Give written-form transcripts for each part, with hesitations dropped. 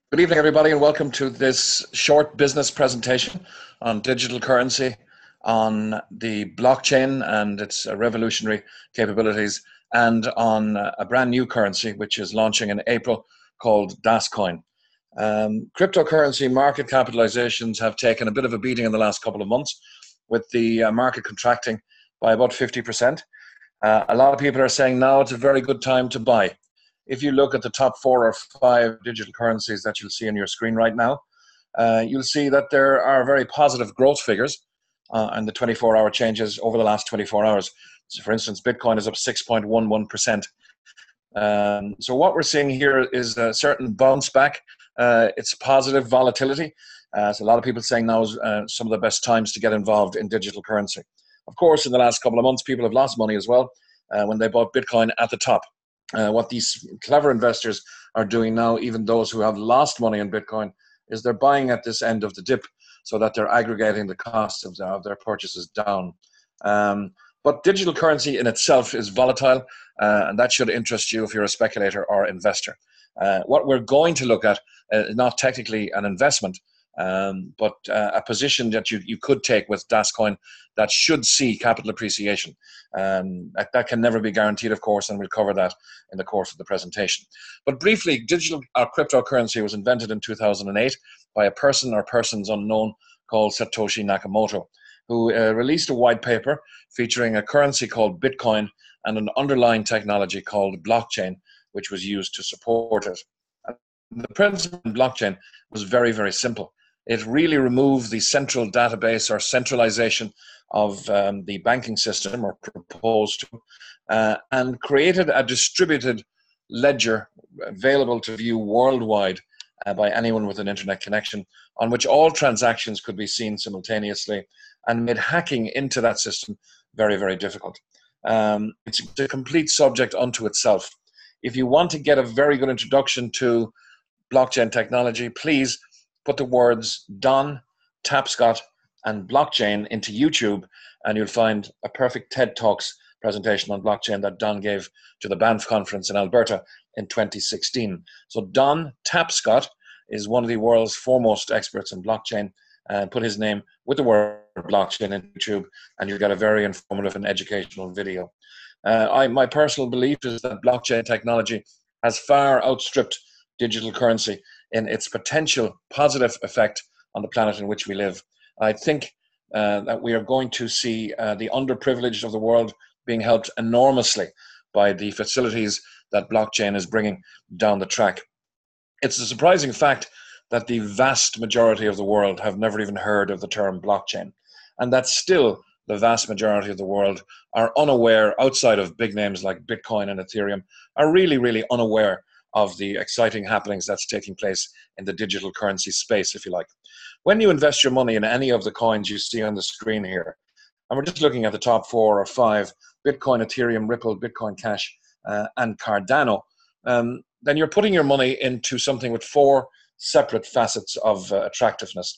Good evening, everybody, and welcome to this short business presentation on digital currency, on the blockchain and its revolutionary capabilities, and on a brand new currency which is launching in April called DasCoin. Cryptocurrency market capitalizations have taken a bit of a beating in the last couple of months, with the market contracting by about 50%. A lot of people are saying now it's a very good time to buy. If you look at the top 4 or 5 digital currencies that you'll see on your screen right now, you'll see that there are very positive growth figures and the 24-hour changes over the last 24 hours. So for instance, Bitcoin is up 6.11%. So what we're seeing here is a certain bounce back. It's positive volatility. So a lot of people saying now is some of the best times to get involved in digital currency. Of course, in the last couple of months, people have lost money as well when they bought Bitcoin at the top. What these clever investors are doing now, even those who have lost money in Bitcoin, is they're buying at this end of the dip so that they're aggregating the cost of their purchases down. But digital currency in itself is volatile, and that should interest you if you're a speculator or investor. What we're going to look at is not technically an investment, but a position that you could take with DasCoin that should see capital appreciation. That can never be guaranteed, of course, and we'll cover that in the course of the presentation. But briefly, digital cryptocurrency was invented in 2008 by a person or persons unknown called Satoshi Nakamoto, who released a white paper featuring a currency called Bitcoin and an underlying technology called blockchain, which was used to support it. And the principle in blockchain was very, very simple. It really removed the central database or centralization of the banking system, or proposed to, and created a distributed ledger available to view worldwide by anyone with an internet connection, on which all transactions could be seen simultaneously, and made hacking into that system very, very difficult. It's a complete subject unto itself. If you want to get a very good introduction to blockchain technology, please put the words Don, Tapscott, and blockchain into YouTube, and you'll find a perfect TED Talks presentation on blockchain that Don gave to the Banff conference in Alberta in 2016. So Don Tapscott is one of the world's foremost experts in blockchain. Put his name with the word blockchain in YouTube, and you'll get a very informative and educational video. My personal belief is that blockchain technology has far outstripped digital currency in its potential positive effect on the planet in which we live. I think that we are going to see the underprivileged of the world being helped enormously by the facilities that blockchain is bringing down the track. It's a surprising fact that the vast majority of the world have never even heard of the term blockchain, and that still the vast majority of the world are unaware, outside of big names like Bitcoin and Ethereum, are really, really unaware of the exciting happenings that's taking place in the digital currency space, if you like. When you invest your money in any of the coins you see on the screen here, and we're just looking at the top 4 or 5, Bitcoin, Ethereum, Ripple, Bitcoin Cash, and Cardano, then you're putting your money into something with 4 separate facets of attractiveness.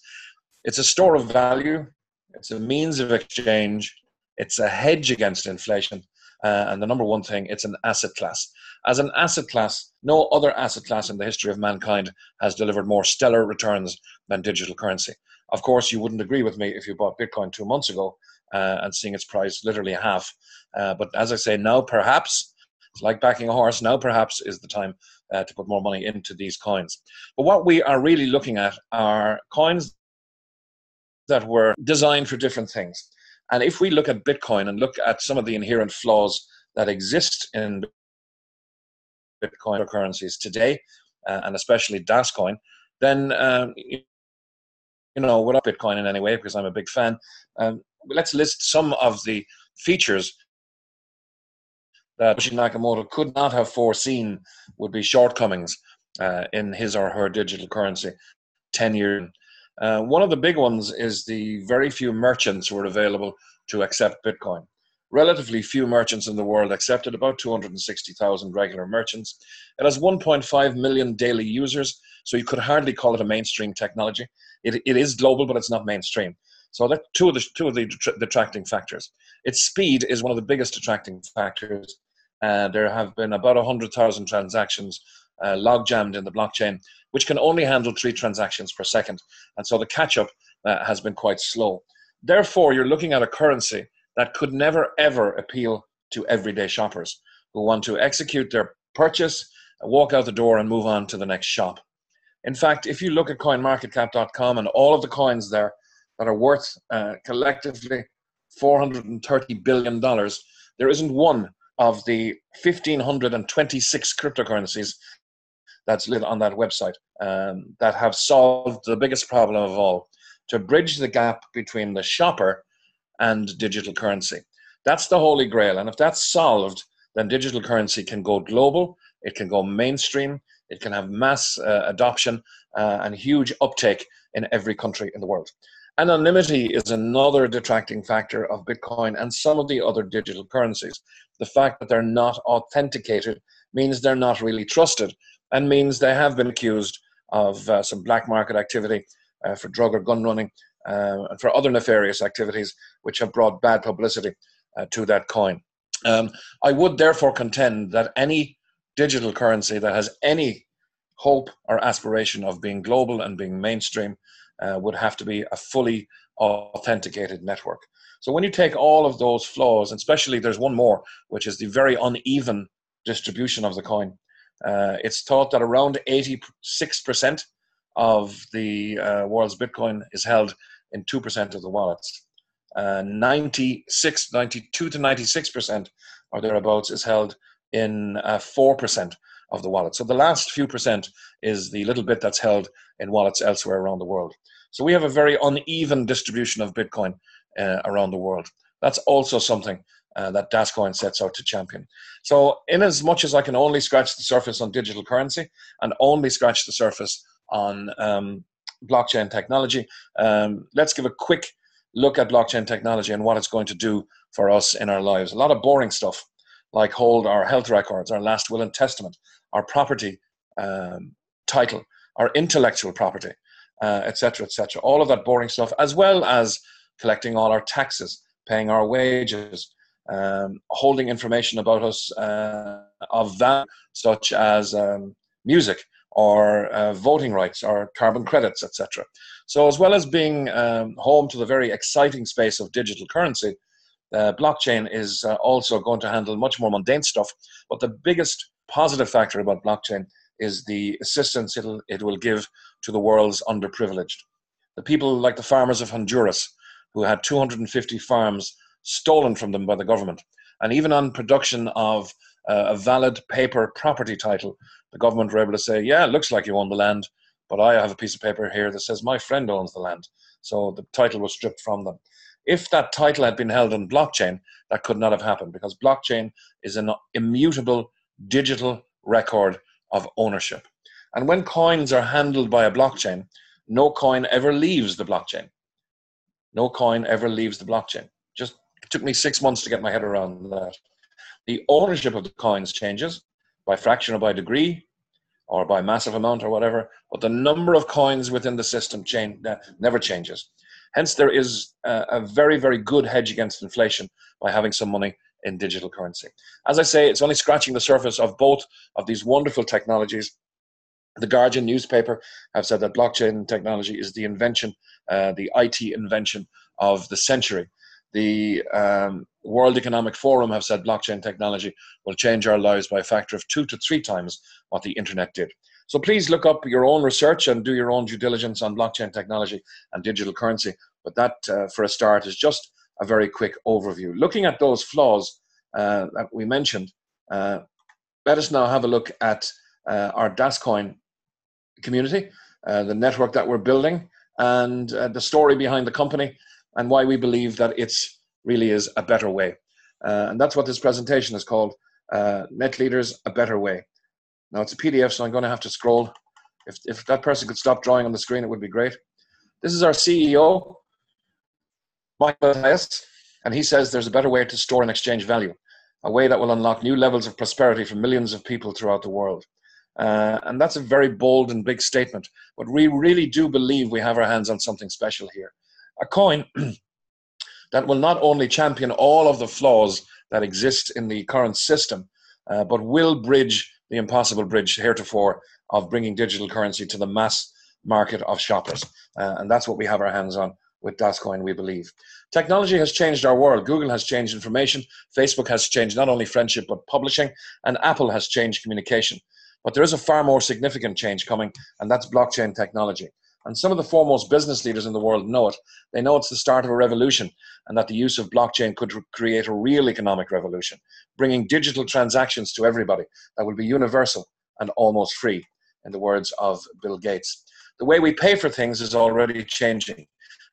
It's a store of value, it's a means of exchange, it's a hedge against inflation, and the number one thing, it's an asset class. As an asset class, no other asset class in the history of mankind has delivered more stellar returns than digital currency. Of course, you wouldn't agree with me if you bought Bitcoin 2 months ago and seeing its price literally half. But as I say, now perhaps, it's like backing a horse, now perhaps is the time to put more money into these coins. But what we are really looking at are coins that were designed for different things. And if we look at Bitcoin and look at some of the inherent flaws that exist in Bitcoin currencies today, and especially DasCoin, then, without Bitcoin in any way, because I'm a big fan, let's list some of the features that Satoshi Nakamoto could not have foreseen would be shortcomings in his or her digital currency 10 years. One of the big ones is the very few merchants who are available to accept Bitcoin. Relatively few merchants in the world accepted, about 260,000 regular merchants. It has 1.5 million daily users, so you could hardly call it a mainstream technology. It is global, but it's not mainstream. So that's two of the detracting factors. Its speed is one of the biggest detracting factors. There have been about 100,000 transactions log jammed in the blockchain which can only handle 3 transactions per second. And so the catch-up has been quite slow. Therefore, you're looking at a currency that could never, ever appeal to everyday shoppers who want to execute their purchase, walk out the door, and move on to the next shop. In fact, if you look at coinmarketcap.com and all of the coins there that are worth collectively $430 billion, there isn't one of the 1,526 cryptocurrencies that's lit on that website that have solved the biggest problem of all, to bridge the gap between the shopper and digital currency. That's the holy grail. And if that's solved, then digital currency can go global, it can go mainstream, it can have mass adoption and huge uptake in every country in the world. Anonymity is another detracting factor of Bitcoin and some of the other digital currencies. The fact that they're not authenticated means they're not really trusted, and means they have been accused of some black market activity for drug or gun running and for other nefarious activities which have brought bad publicity to that coin. I would therefore contend that any digital currency that has any hope or aspiration of being global and being mainstream would have to be a fully authenticated network. So when you take all of those flaws, and especially there's one more, which is the very uneven distribution of the coin. It's thought that around 86% of the world's Bitcoin is held in 2% of the wallets. 92 to 96% or thereabouts is held in 4% of the wallet. So the last few percent is the little bit that's held in wallets elsewhere around the world. So we have a very uneven distribution of Bitcoin around the world. That's also something that DasCoin sets out to champion. So in as much as I can only scratch the surface on digital currency and only scratch the surface on blockchain technology, let's give a quick look at blockchain technology and what it's going to do for us in our lives. A lot of boring stuff, like hold our health records, our last will and testament, our property title, our intellectual property, etc., etc. All of that boring stuff, as well as collecting all our taxes, paying our wages, holding information about us of value, such as music or voting rights or carbon credits, etc. So as well as being home to the very exciting space of digital currency, blockchain is also going to handle much more mundane stuff. But the biggest positive factor about blockchain is the assistance it will give to the world's underprivileged. The people like the farmers of Honduras, who had 250 farms stolen from them by the government. And even on production of a valid paper property title, the government were able to say, yeah, it looks like you own the land, but I have a piece of paper here that says my friend owns the land. So the title was stripped from them. If that title had been held on blockchain, that could not have happened, because blockchain is an immutable digital record of ownership. And when coins are handled by a blockchain, no coin ever leaves the blockchain. No coin ever leaves the blockchain. Just it took me 6 months to get my head around that. The ownership of the coins changes by fraction or by degree or by massive amount or whatever, but the number of coins within the system never changes. Hence, there is a very, very good hedge against inflation by having some money in digital currency. As I say, it's only scratching the surface of both of these wonderful technologies. The Guardian newspaper have said that blockchain technology is the invention, the IT invention of the century. The World Economic Forum have said blockchain technology will change our lives by a factor of 2 to 3 times what the internet did. So please look up your own research and do your own due diligence on blockchain technology and digital currency. But that, for a start, is just a very quick overview. Looking at those flaws that we mentioned, let us now have a look at our DasCoin community, the network that we're building, and the story behind the company, and why we believe that it's really is a better way. And that's what this presentation is called, Net Leaders, A Better Way. Now it's a PDF, so I'm going to have to scroll. If that person could stop drawing on the screen, it would be great. This is our CEO, Mulcahy, and he says there's a better way to store and exchange value, a way that will unlock new levels of prosperity for millions of people throughout the world. And that's a very bold and big statement, but we really do believe we have our hands on something special here. A coin that will not only champion all of the flaws that exist in the current system, but will bridge the impossible bridge heretofore of bringing digital currency to the mass market of shoppers. And that's what we have our hands on with DasCoin, we believe. Technology has changed our world. Google has changed information. Facebook has changed not only friendship, but publishing. And Apple has changed communication. But there is a far more significant change coming, and that's blockchain technology. And some of the foremost business leaders in the world know it. They know it's the start of a revolution, and that the use of blockchain could create a real economic revolution, bringing digital transactions to everybody that will be universal and almost free, in the words of Bill Gates. The way we pay for things is already changing.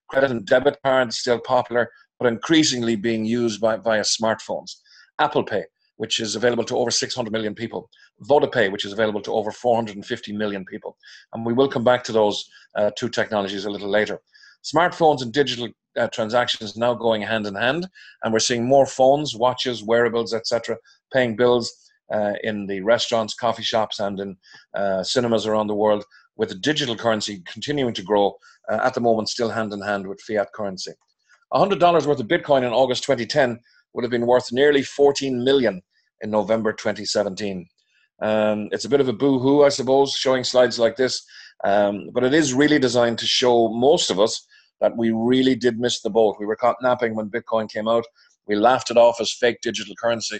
Credit and debit cards still popular, but increasingly being used via smartphones. Apple Pay, which is available to over 600 million people. VodaPay, which is available to over 450 million people. And we will come back to those two technologies a little later. Smartphones and digital transactions now going hand in hand, and we're seeing more phones, watches, wearables, etc., paying bills in the restaurants, coffee shops, and in cinemas around the world, with the digital currency continuing to grow, at the moment still hand in hand with fiat currency. $100 worth of Bitcoin in August 2010 would have been worth nearly 14 million in November 2017. It's a bit of a boo-hoo, I suppose, showing slides like this, but it is really designed to show most of us that we really did miss the boat. We were caught napping when Bitcoin came out. We laughed it off as fake digital currency,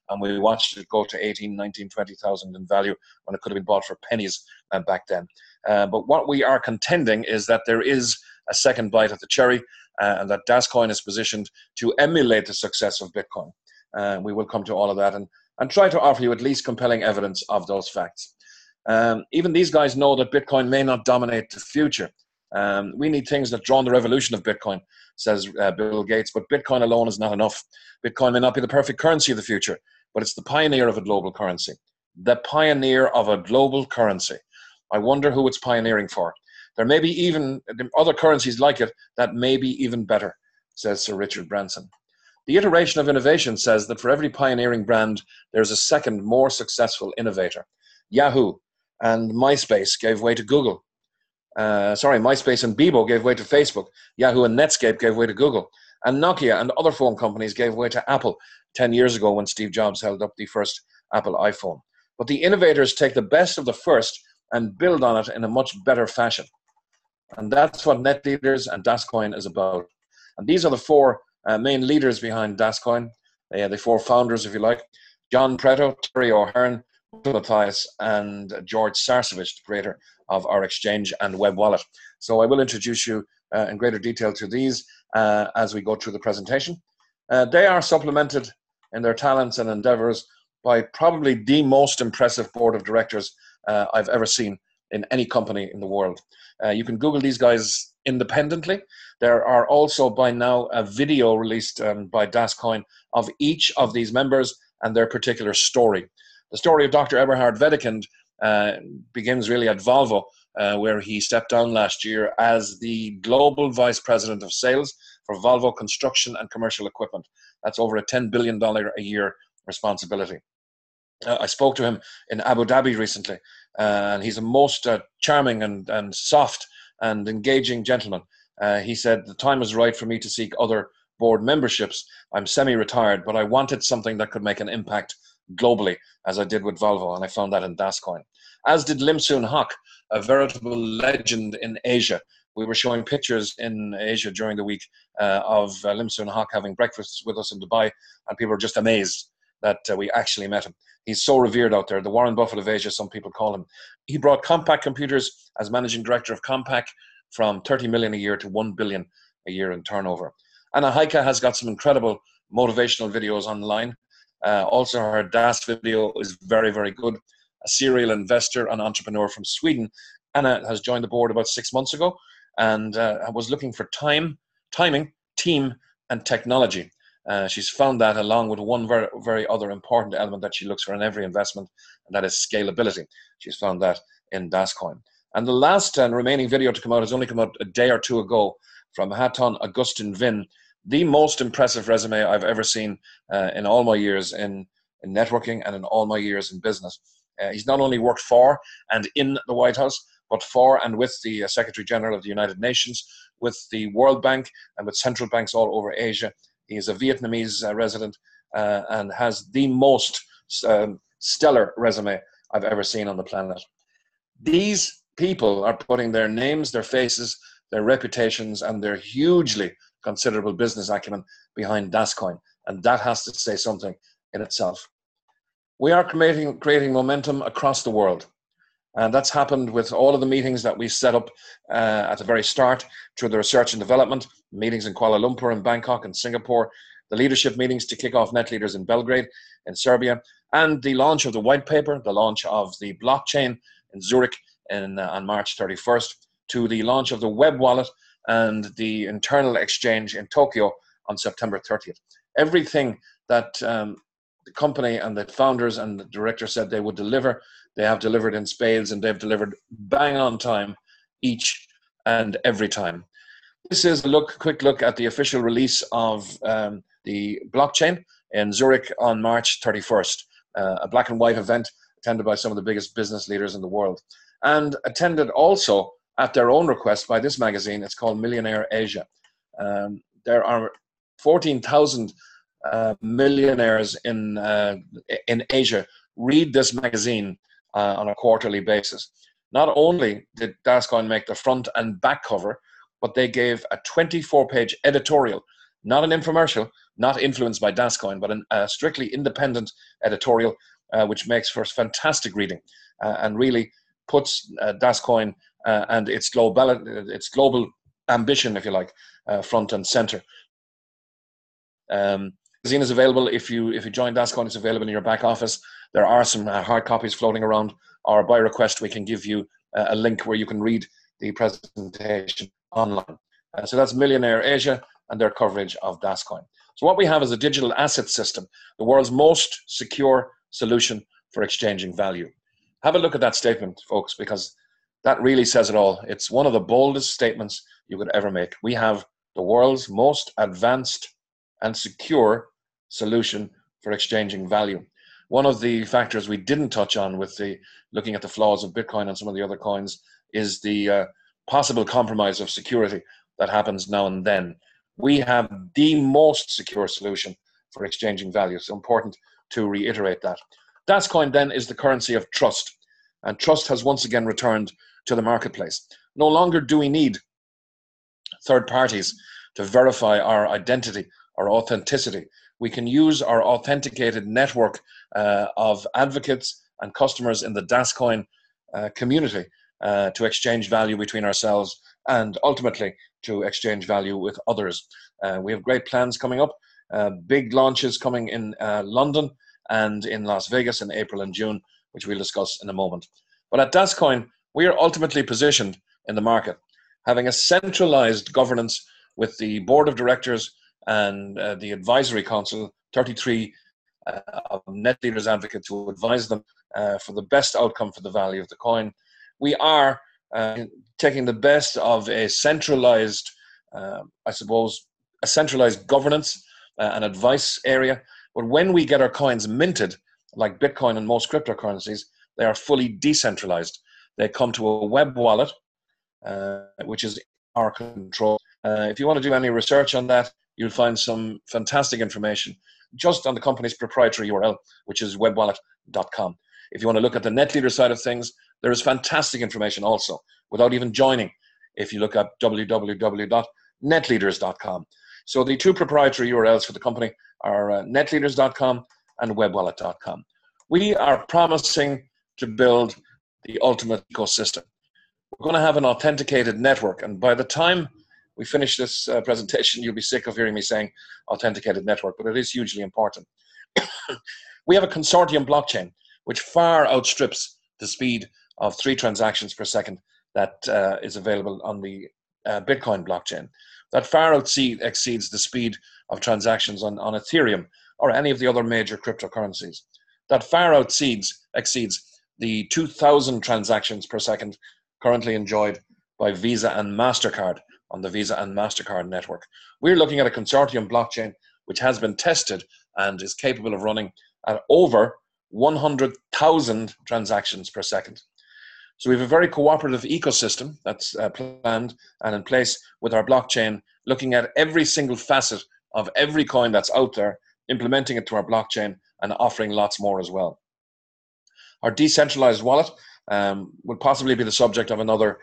and we watched it go to 18, 19, 20,000 in value when it could have been bought for pennies back then. But what we are contending is that there is a second bite at the cherry, and that DasCoin is positioned to emulate the success of Bitcoin. We will come to all of that and try to offer you at least compelling evidence of those facts. Even these guys know that Bitcoin may not dominate the future. We need things that draw on the revolution of Bitcoin, says Bill Gates, but Bitcoin alone is not enough. Bitcoin may not be the perfect currency of the future, but it's the pioneer of a global currency. The pioneer of a global currency. I wonder who it's pioneering for. There may be even other currencies like it that may be even better, says Sir Richard Branson. The iteration of innovation says that for every pioneering brand, there's a second, more successful innovator. Yahoo and MySpace gave way to Google. MySpace and Bebo gave way to Facebook. Yahoo and Netscape gave way to Google. And Nokia and other phone companies gave way to Apple 10 years ago when Steve Jobs held up the first Apple iPhone. But the innovators take the best of the first and build on it in a much better fashion. And that's what NetLeaders and DasCoin is about. And these are the four main leaders behind DasCoin, the four founders, if you like: John Preto, Terry O'Hearn, Matthias, and George Sarsevich, the creator of our exchange and web wallet. So I will introduce you in greater detail to these as we go through the presentation. They are supplemented in their talents and endeavors by probably the most impressive board of directors I've ever seen in any company in the world. You can Google these guys independently. There are also by now a video released by DasCoin of each of these members and their particular story. The story of Dr. Eberhard Wedekind begins really at Volvo, where he stepped down last year as the global vice president of sales for Volvo Construction and Commercial Equipment. That's over a $10 billion a year responsibility. I spoke to him in Abu Dhabi recently, and he's a most charming and soft and engaging gentleman. He said, the time is right for me to seek other board memberships. I'm semi-retired, but I wanted something that could make an impact globally, as I did with Volvo, and I found that in DasCoin. As did Lim Soon Hock, a veritable legend in Asia. We were showing pictures in Asia during the week of Lim Soon Hock having breakfast with us in Dubai, and people were just amazed that we actually met him. He's so revered out there, the Warren Buffett of Asia, some people call him. He brought Compaq Computers as managing director of Compaq from 30 million a year to 1 billion a year in turnover. Anna Heike has got some incredible motivational videos online. Also, her DAS video is very, very good. A serial investor and entrepreneur from Sweden. Anna has joined the board about 6 months ago and was looking for timing, team, and technology. She's found that, along with one very, very other important element that she looks for in every investment, and that is scalability. She's found that in DasCoin. And the last and remaining video to come out has only come out a day or two ago from Haton Augustin Vin, the most impressive resume I've ever seen in all my years in networking and in all my years in business. He's not only worked for and in the White House, but for and with the Secretary General of the United Nations, with the World Bank, and with central banks all over Asia. He is a Vietnamese resident and has the most stellar resume I've ever seen on the planet. These people are putting their names, their faces, their reputations, and their hugely considerable business acumen behind DasCoin, and that has to say something in itself. We are creating momentum across the world. And that's happened with all of the meetings that we set up at the very start, through the research and development, meetings in Kuala Lumpur and Bangkok and Singapore, the leadership meetings to kick off Net Leaders in Belgrade, in Serbia, and the launch of the white paper, the launch of the blockchain in Zurich on March 31st, to the launch of the web wallet and the internal exchange in Tokyo on September 30th. Everything that the company and the founders and the director said they would deliver, they have delivered in spades, and they've delivered bang on time each and every time. This is a quick look at the official release of the blockchain in Zurich on March 31st, a black and white event attended by some of the biggest business leaders in the world, and attended also at their own request by this magazine. It's called Millionaire Asia. There are 14,000 millionaires in Asia read this magazine on a quarterly basis. Not only did DasCoin make the front and back cover, but they gave a 24-page editorial, not an infomercial, not influenced by DasCoin, but a strictly independent editorial, which makes for fantastic reading and really puts DasCoin and its global ambition, if you like, front and center. Magazine is available if you join DasCoin. It's available in your back office. There are some hard copies floating around, or by request we can give you a link where you can read the presentation online. So that's Millionaire Asia and their coverage of DasCoin. So what we have is a digital asset system, the world's most secure solution for exchanging value. Have a look at that statement, folks, because that really says it all. It's one of the boldest statements you could ever make. We have the world's most advanced and secure solution for exchanging value. One of the factors we didn't touch on with looking at the flaws of Bitcoin and some of the other coins is the possible compromise of security that happens now and then. We have the most secure solution for exchanging value. So important to reiterate that. DasCoin then is the currency of trust, and trust has once again returned to the marketplace. No longer do we need third parties to verify our identity or authenticity. We can use our authenticated network of advocates and customers in the DasCoin community to exchange value between ourselves and ultimately to exchange value with others. We have great plans coming up, big launches coming in London and in Las Vegas in April and June, which we'll discuss in a moment. But at DasCoin, we are ultimately positioned in the market, having a centralized governance with the board of directors and the advisory council, 33 of Net Leaders advocates who advise them for the best outcome for the value of the coin. We are taking the best of a centralized, a centralized governance and advice area. But when we get our coins minted, like Bitcoin and most cryptocurrencies, they are fully decentralized. They come to a web wallet, which is our control. If you want to do any research on that, you'll find some fantastic information just on the company's proprietary URL, which is webwallet.com. If you want to look at the Net Leader side of things, there is fantastic information also, without even joining, if you look at www.netleaders.com. So the two proprietary URLs for the company are netleaders.com and webwallet.com. We are promising to build the ultimate ecosystem. We're going to have an authenticated network, and by the time we finish this presentation, you'll be sick of hearing me saying authenticated network, but it is hugely important. We have a consortium blockchain which far outstrips the speed of 3 transactions per second that is available on the Bitcoin blockchain. That far exceeds the speed of transactions on Ethereum or any of the other major cryptocurrencies. That far exceeds the 2,000 transactions per second currently enjoyed by Visa and MasterCard on the Visa and MasterCard network. We're looking at a consortium blockchain which has been tested and is capable of running at over 100,000 transactions per second. So we have a very cooperative ecosystem that's planned and in place with our blockchain, looking at every single facet of every coin that's out there, implementing it to our blockchain and offering lots more as well. Our decentralized wallet will possibly be the subject of another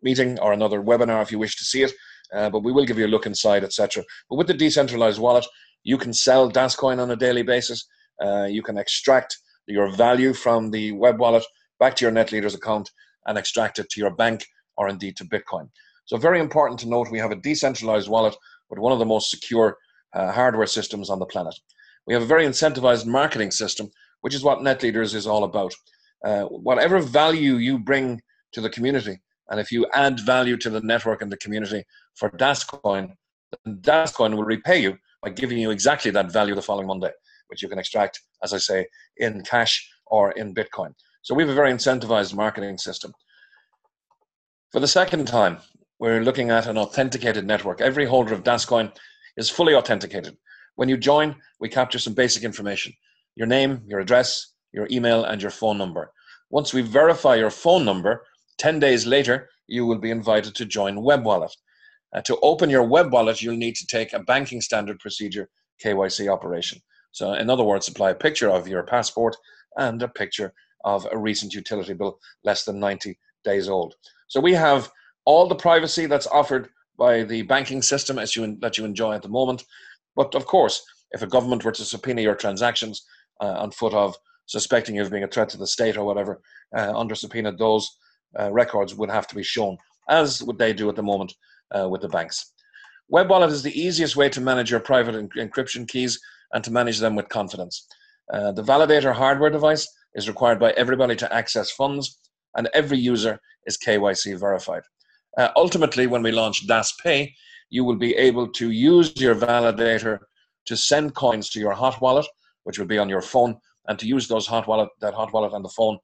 meeting or another webinar if you wish to see it. But we will give you a look inside, etc. But with the decentralized wallet, you can sell DasCoin on a daily basis. You can extract your value from the web wallet back to your NetLeaders account and extract it to your bank or indeed to Bitcoin. So very important to note, we have a decentralized wallet with one of the most secure hardware systems on the planet. We have a very incentivized marketing system, which is what NetLeaders is all about. Whatever value you bring to the community, and if you add value to the network and the community for DasCoin, then DasCoin will repay you by giving you exactly that value the following Monday, which you can extract, as I say, in cash or in Bitcoin. So we have a very incentivized marketing system. For the second time, we're looking at an authenticated network. Every holder of DasCoin is fully authenticated. When you join, we capture some basic information: your name, your address, your email, and your phone number. Once we verify your phone number, 10 days later, you will be invited to join Web Wallet. To open your Web Wallet, you'll need to take a banking standard procedure KYC operation. So in other words, supply a picture of your passport and a picture of a recent utility bill less than 90 days old. So we have all the privacy that's offered by the banking system that you enjoy at the moment. But of course, if a government were to subpoena your transactions on foot of suspecting you of being a threat to the state or whatever, under subpoena, those records would have to be shown, as would they do at the moment with the banks. Web Wallet is the easiest way to manage your private encryption keys and to manage them with confidence. The validator hardware device is required by everybody to access funds, and every user is KYC verified. Ultimately, when we launch DasPay, you will be able to use your validator to send coins to your hot wallet, which will be on your phone, and to use that hot wallet on the phone,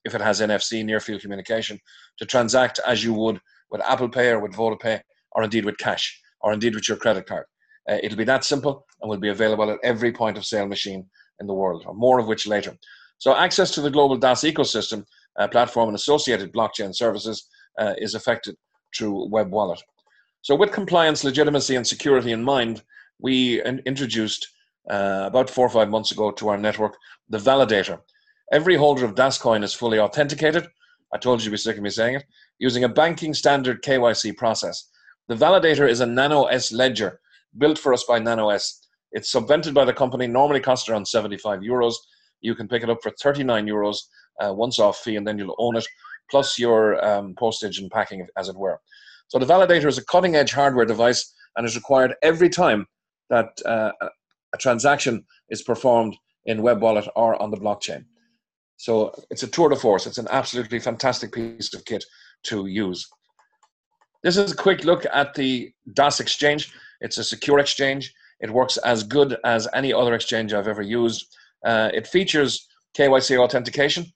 if it has NFC, near field communication, to transact as you would with Apple Pay or with VodaPay, or indeed with cash, or indeed with your credit card. It'll be that simple and will be available at every point of sale machine in the world, or more of which later. So access to the global DAS ecosystem platform and associated blockchain services is effected through Web Wallet. So with compliance, legitimacy, and security in mind, we introduced about 4 or 5 months ago to our network the validator. Every holder of DasCoin is fully authenticated. I told you you'd be sick of me saying it, using a banking standard KYC process. The validator is a Nano S ledger built for us by Nano S. It's subvented by the company, normally costs around 75 euros. You can pick it up for 39 euros once off fee, and then you'll own it, plus your postage and packing, as it were. So the validator is a cutting edge hardware device and is required every time that a transaction is performed in Web Wallet or on the blockchain. So it's a tour de force. It's an absolutely fantastic piece of kit to use. This is a quick look at the DAS exchange. It's a secure exchange. It works as good as any other exchange I've ever used. It features KYC authentication.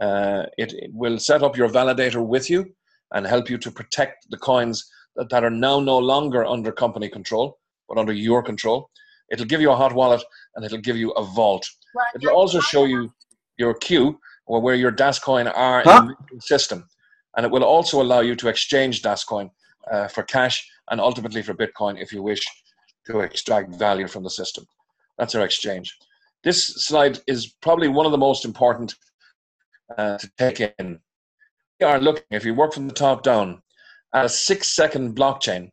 It will set up your validator with you and help you to protect the coins that are now no longer under company control, but under your control. It'll give you a hot wallet and it'll give you a vault. It'll also show you your queue, or where your DasCoin are in the system. And it will also allow you to exchange DasCoin for cash and ultimately for Bitcoin if you wish to extract value from the system. That's our exchange. This slide is probably one of the most important to take in. We are looking, if you work from the top down, at a 6-second blockchain,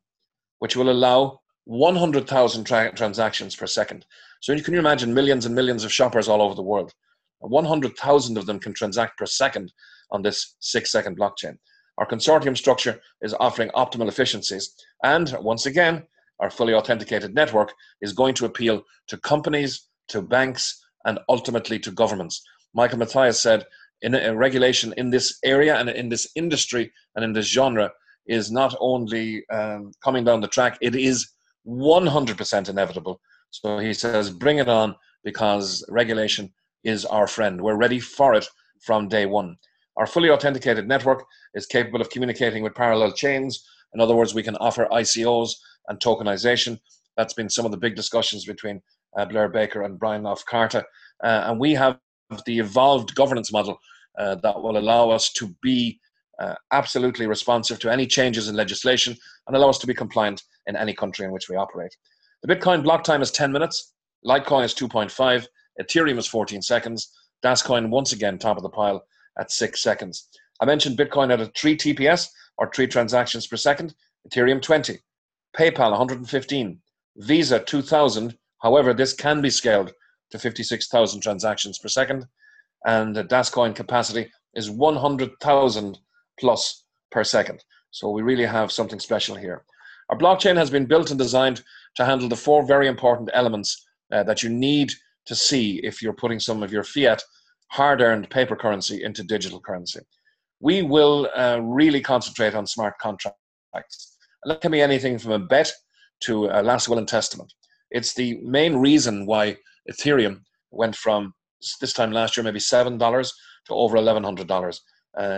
which will allow 100,000 transactions per second. So you can imagine millions and millions of shoppers all over the world. 100,000 of them can transact per second on this 6-second blockchain. Our consortium structure is offering optimal efficiencies. And once again, our fully authenticated network is going to appeal to companies, to banks, and ultimately to governments. Michael Matthias said, regulation in this area and in this industry and in this genre is not only coming down the track, it is 100% inevitable. So he says, bring it on, because regulation is our friend. We're ready for it from day one. Our fully authenticated network is capable of communicating with parallel chains. In other words, we can offer ICOs and tokenization. That's been some of the big discussions between Blair Baker and Brian Carter. And we have the evolved governance model that will allow us to be absolutely responsive to any changes in legislation and allow us to be compliant in any country in which we operate. The Bitcoin block time is 10 minutes. Litecoin is 2.5. Ethereum is 14 seconds. DasCoin once again top of the pile at 6 seconds. I mentioned Bitcoin at a 3 TPS, or 3 transactions per second, Ethereum 20, PayPal 115, Visa 2000. However, this can be scaled to 56,000 transactions per second, and the DasCoin capacity is 100,000 plus per second. So we really have something special here. Our blockchain has been built and designed to handle the 4 very important elements that you need to see if you're putting some of your fiat hard-earned paper currency into digital currency. We will really concentrate on smart contracts. And that can be anything from a bet to a last will and testament. It's the main reason why Ethereum went from this time last year maybe $7 to over $1,100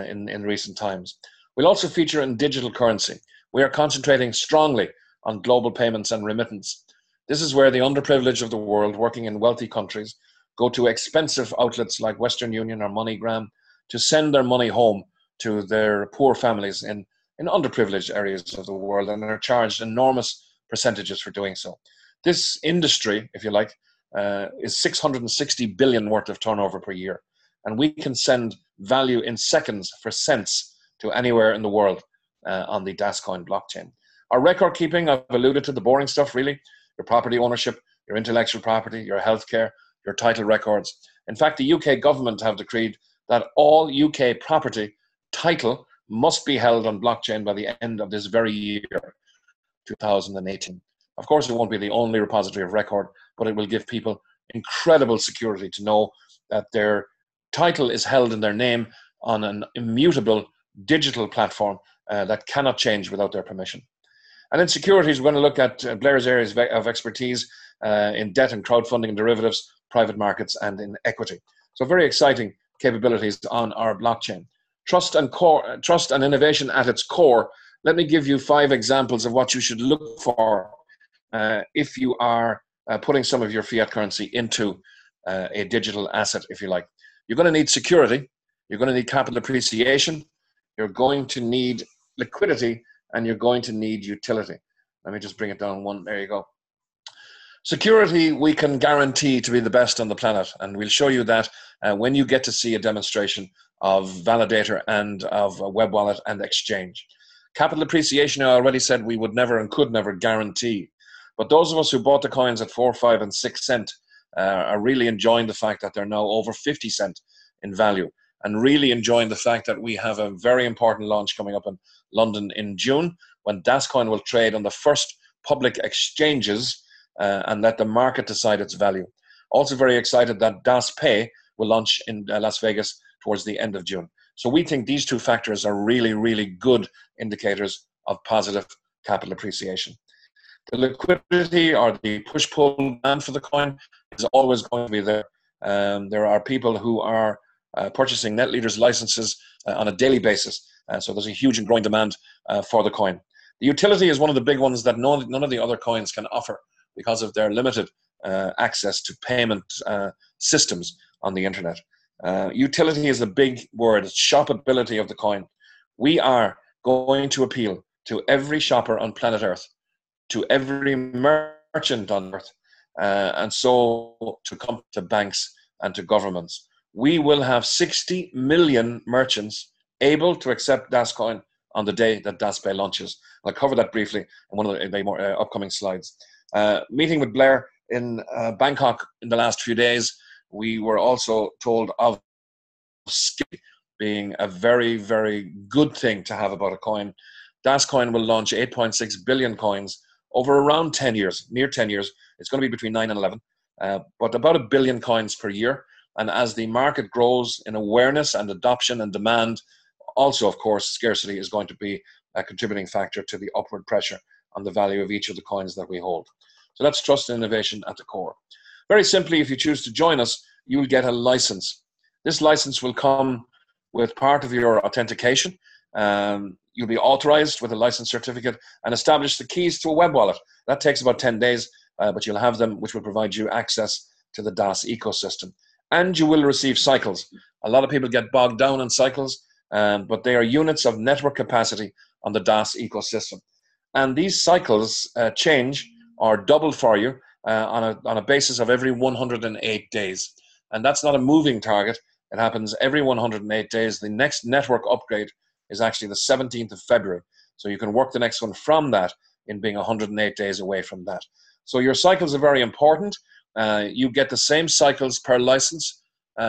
in recent times. We'll also feature in digital currency. We are concentrating strongly on global payments and remittance. This is where the underprivileged of the world working in wealthy countries go to expensive outlets like Western Union or MoneyGram to send their money home to their poor families in underprivileged areas of the world, and are charged enormous percentages for doing so. This industry, if you like, is 660 billion worth of turnover per year, and we can send value in seconds for cents to anywhere in the world on the DasCoin blockchain. Our record keeping, I've alluded to the boring stuff really, your property ownership, your intellectual property, your healthcare, your title records. In fact, the UK government have decreed that all UK property title must be held on blockchain by the end of this very year, 2018. Of course, it won't be the only repository of record, but it will give people incredible security to know that their title is held in their name on an immutable digital platform that cannot change without their permission. And in securities, we're going to look at Blair's areas of expertise in debt and crowdfunding and derivatives, private markets, and in equity. So very exciting capabilities on our blockchain. Trust and innovation at its core. Let me give you 5 examples of what you should look for if you are putting some of your fiat currency into a digital asset, if you like. You're going to need security. You're going to need capital appreciation. You're going to need liquidity, and you're going to need utility. Let me just bring it down one. There you go. Security, we can guarantee to be the best on the planet, and we'll show you that when you get to see a demonstration of validator and of a web wallet and exchange. Capital appreciation, I already said we would never and could never guarantee. But those of us who bought the coins at 4, 5, and 6 cents are really enjoying the fact that they're now over 50 cents in value, and really enjoying the fact that we have a very important launch coming up in London in June, when DasCoin will trade on the first public exchanges and let the market decide its value. Also very excited that DasPay will launch in Las Vegas towards the end of June. So we think these 2 factors are really, really good indicators of positive capital appreciation. The liquidity, or the push-pull demand for the coin, is always going to be there. There are people who are purchasing NetLeader's licenses on a daily basis. So there's a huge and growing demand for the coin. The utility is one of the big ones that none of the other coins can offer because of their limited access to payment systems on the internet. Utility is a big word. It's shoppability of the coin. We are going to appeal to every shopper on planet Earth, to every merchant on Earth, and so to come to banks and to governments. We will have 60 million merchants able to accept DasCoin on the day that DasPay launches. I'll cover that briefly in one of the more upcoming slides. Meeting with Blair in Bangkok in the last few days, we were also told of skill being a very, very good thing to have about a coin. DasCoin will launch 8.6 billion coins over around 10 years, near 10 years. It's going to be between 9 and 11, but about 1 billion coins per year. And as the market grows in awareness and adoption and demand, also, of course, scarcity is going to be a contributing factor to the upward pressure on the value of each of the coins that we hold. So that's trust and innovation at the core. Very simply, if you choose to join us, you will get a license. This license will come with part of your authentication. You'll be authorized with a license certificate and establish the keys to a web wallet. That takes about 10 days, but you'll have them, which will provide you access to the DAS ecosystem. And you will receive cycles. A lot of people get bogged down in cycles, but they are units of network capacity on the DAS ecosystem. And these cycles change or double for you on a basis of every 108 days. And that's not a moving target. It happens every 108 days. The next network upgrade is actually the 17th of February. So you can work the next one from that in being 108 days away from that. So your cycles are very important. You get the same cycles per license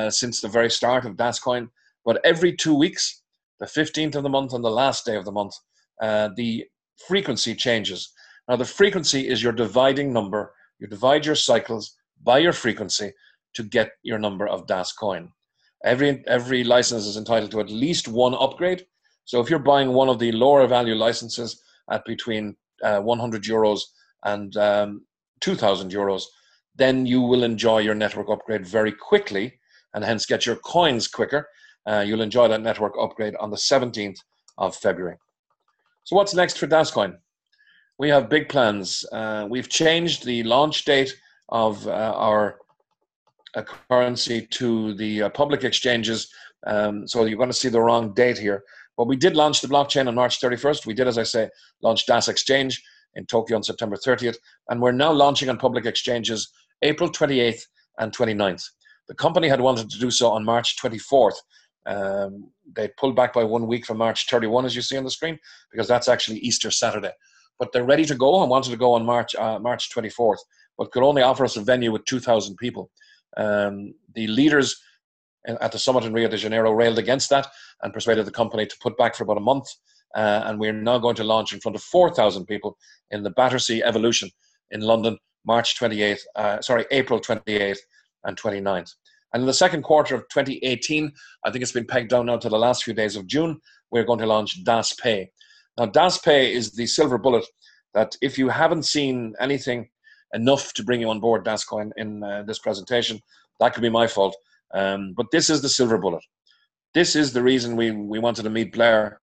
since the very start of DasCoin, but every 2 weeks, the 15th of the month and the last day of the month, the frequency changes. Now the frequency is your dividing number. You divide your cycles by your frequency to get your number of DasCoin. Every license is entitled to at least one upgrade. So if you're buying one of the lower value licenses at between 100 euros and 2,000 euros, then you will enjoy your network upgrade very quickly and hence get your coins quicker. You'll enjoy that network upgrade on the 17th of February. So what's next for DasCoin? We have big plans. We've changed the launch date of our currency to the public exchanges. So you're going to see the wrong date here. But we did launch the blockchain on March 31st. We did, as I say, launch DAS Exchange in Tokyo on September 30th. And we're now launching on public exchanges April 28th and 29th. The company had wanted to do so on March 24th. They pulled back by 1 week from March 31, as you see on the screen, because that's actually Easter Saturday. But they're ready to go and wanted to go on March 24th, but could only offer us a venue with 2,000 people. The leaders at the summit in Rio de Janeiro railed against that and persuaded the company to put back for about a month. And we're now going to launch in front of 4,000 people in the Battersea Evolution in London, April 28th and 29th. And in the second quarter of 2018, I think it's been pegged down now to the last few days of June, we're going to launch DAS Pay. Now, DAS Pay is the silver bullet that if you haven't seen anything enough to bring you on board DasCoin in this presentation, that could be my fault. But this is the silver bullet. This is the reason we wanted to meet Blair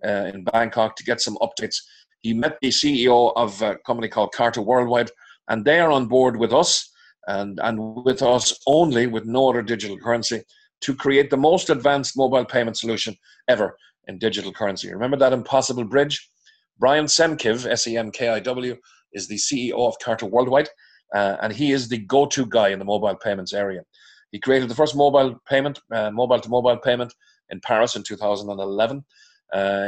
in Bangkok to get some updates. He met the CEO of a company called Carta Worldwide, and they are on board with us and with us only, with no other digital currency, to create the most advanced mobile payment solution ever in digital currency. Remember that impossible bridge? Brian Semkiv, S-E-M-K-I-W, is the CEO of Carta Worldwide, and he is the go-to guy in the mobile payments area. He created the first mobile to-mobile payment in Paris in 2011.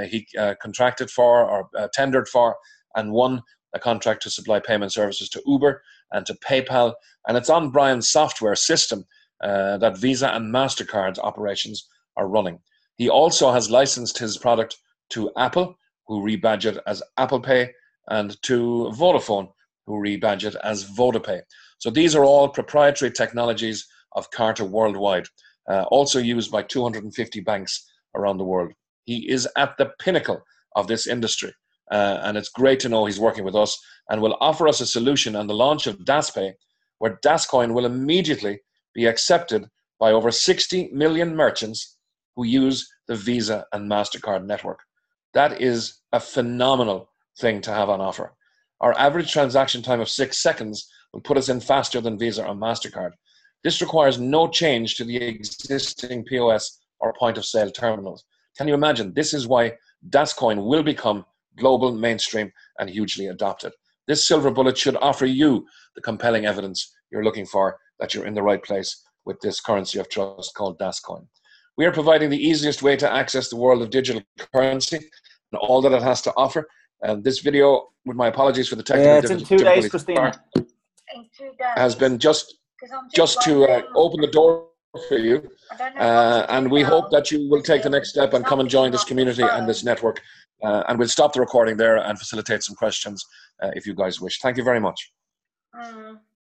He contracted for, or tendered for, and won a contract to supply payment services to Uber and to PayPal. And it's on Brian's software system that Visa and MasterCard's operations are running. He also has licensed his product to Apple, who rebadge it as Apple Pay, and to Vodafone, who rebadge it as VodaPay. So these are all proprietary technologies of Carta Worldwide, also used by 250 banks around the world. He is at the pinnacle of this industry, and it's great to know he's working with us and will offer us a solution on the launch of DasPay, where DasCoin will immediately be accepted by over 60 million merchants who use the Visa and MasterCard network. That is a phenomenal thing to have on offer. Our average transaction time of 6 seconds will put us in faster than Visa or MasterCard. This requires no change to the existing POS or point-of-sale terminals. Can you imagine? This is why DasCoin will become global, mainstream, and hugely adopted. This silver bullet should offer you the compelling evidence you're looking for that you're in the right place with this currency of trust called DasCoin. We are providing the easiest way to access the world of digital currency and all that it has to offer. This video, with my apologies for the technical difficulties, in 2 days, Christina. Has been just to open the door for you. And we hope that you will take the next step and come and join this community and this network. And we'll stop the recording there and facilitate some questions if you guys wish. Thank you very much.